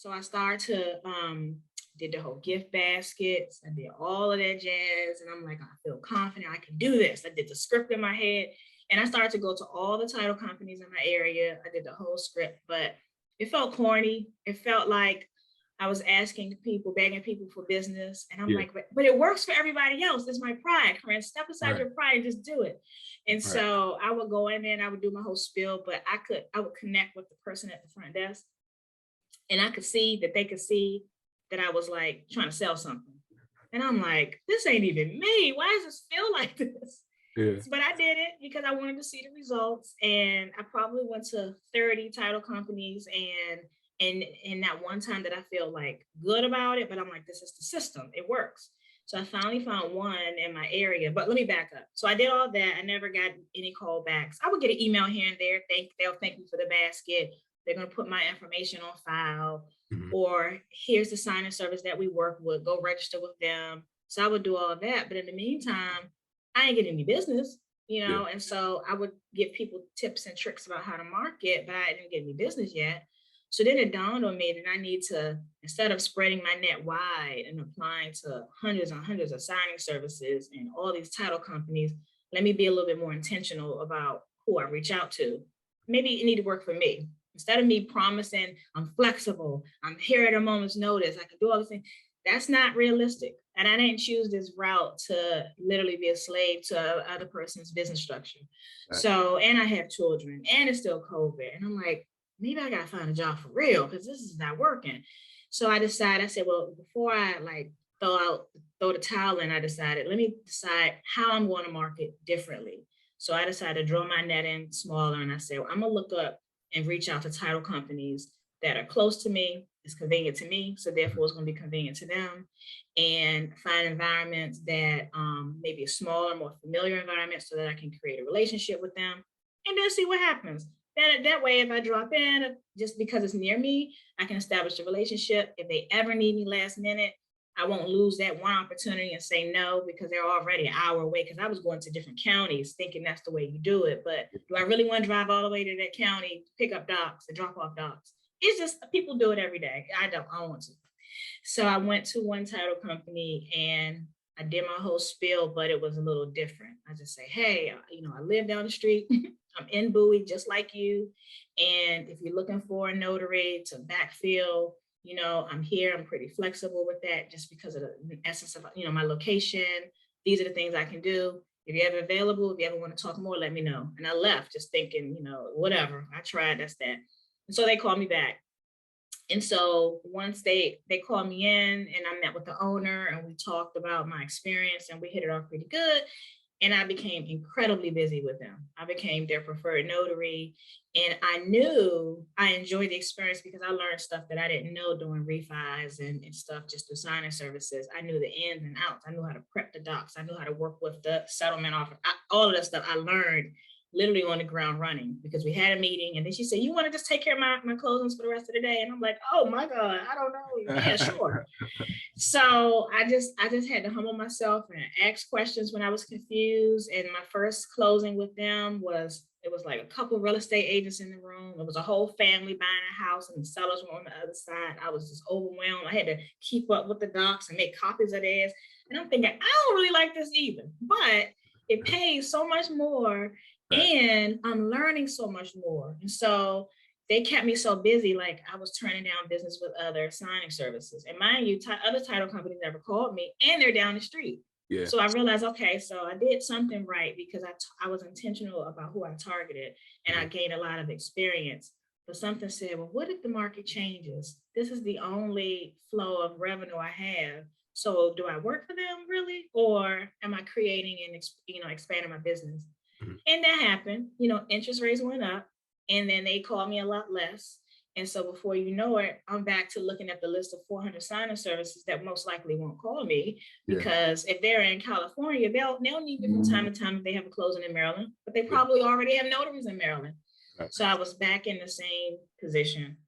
So I started to did the whole gift baskets. I did all of that jazz. And I'm like, I feel confident I can do this. I did the script in my head. And I started to go to all the title companies in my area. I did the whole script, but it felt corny. It felt like I was asking people, begging people for business. And I'm like, but it works for everybody else. It's my pride, Corinne. Step aside your pride and just do it. And so I would go in there and I would do my whole spiel, but I would connect with the person at the front desk. And I could see that they could see that I was like trying to sell something. And I'm like, this ain't even me. Why does this feel like this? But I did it because I wanted to see the results. And I probably went to 30 title companies and that one time that I feel like good about it, but I'm like, this is the system. It works. So I finally found one in my area, but let me back up. So I did all that. I never got any callbacks. I would get an email here and there. They'll thank me for the basket. They're going to put my information on file, or here's the signing service that we work with. Go register with them. So I would do all of that. But in the meantime, I ain't getting any business, you know? And so I would give people tips and tricks about how to market, but I didn't get any business yet. So then it dawned on me that I need to, instead of spreading my net wide and applying to hundreds and hundreds of signing services and all these title companies, let me be a little bit more intentional about who I reach out to. Maybe it need to work for me. Instead of me promising I'm flexible, I'm here at a moment's notice, I can do all these things, that's not realistic. And I didn't choose this route to literally be a slave to other person's business structure. So, and I have children and it's still COVID. And I'm like, maybe I gotta find a job for real because this is not working. So I said, well, before I like throw the towel in, I decided, let me decide how I'm going to market differently. So I decided to draw my net in smaller. And I said, well, I'm gonna look up and reach out to title companies that are close to me, it's convenient to me, so therefore it's going to be convenient to them, and find environments that maybe a smaller, more familiar environment so that I can create a relationship with them and then see what happens. That way, if I drop in, just because it's near me, I can establish a relationship. If they ever need me last minute, I won't lose that one opportunity and say no because they're already an hour away, because I was going to different counties thinking that's the way you do it. But do I really want to drive all the way to that county to pick up docs and drop off docs? It's just people do it every day. I don't want to. So I went to one title company and I did my whole spiel, but it was a little different. I just say, hey, I live down the street. I'm in Bowie, just like you. And if you're looking for a notary to backfill, I'm here. I'm pretty flexible with that just because of the essence of, my location. These are the things I can do. If you're ever available, if you ever want to talk more, let me know. And I left just thinking, whatever. I tried, that's that. And so they called me back. And so once they called me in and I met with the owner and we talked about my experience and we hit it off pretty good. And I became incredibly busy with them. I became their preferred notary. And I knew I enjoyed the experience because I learned stuff that I didn't know doing refis and stuff just through signing services. I knew the ins and outs. I knew how to prep the docs. I knew how to work with the settlement offer. All of that stuff I learned literally on the ground running because we had a meeting. And then she said, you want to just take care of my closings for the rest of the day? And I'm like, oh my God, I don't know. Yeah, sure. So I just had to humble myself and ask questions when I was confused. And my first closing with them it was like a couple of real estate agents in the room. It was a whole family buying a house and the sellers were on the other side. I was just overwhelmed. I had to keep up with the docs and make copies of theirs. And I'm thinking, I don't really like this either, but it pays so much more and I'm learning so much more. And so they kept me so busy, like I was turning down business with other signing services. And mind you, other title companies never called me and they're down the street. Yeah. So I realized, okay, so I did something right because I was intentional about who I targeted and I gained a lot of experience. But something said, well, what if the market changes? This is the only flow of revenue I have. So do I work for them really? Or am I creating and expanding my business? And that happened, interest rates went up and then they called me a lot less. And so before you know it, I'm back to looking at the list of 400 signing services that most likely won't call me because if they're in California, they'll need me from time to time if they have a closing in Maryland, but they probably already have notaries in Maryland. So I was back in the same position.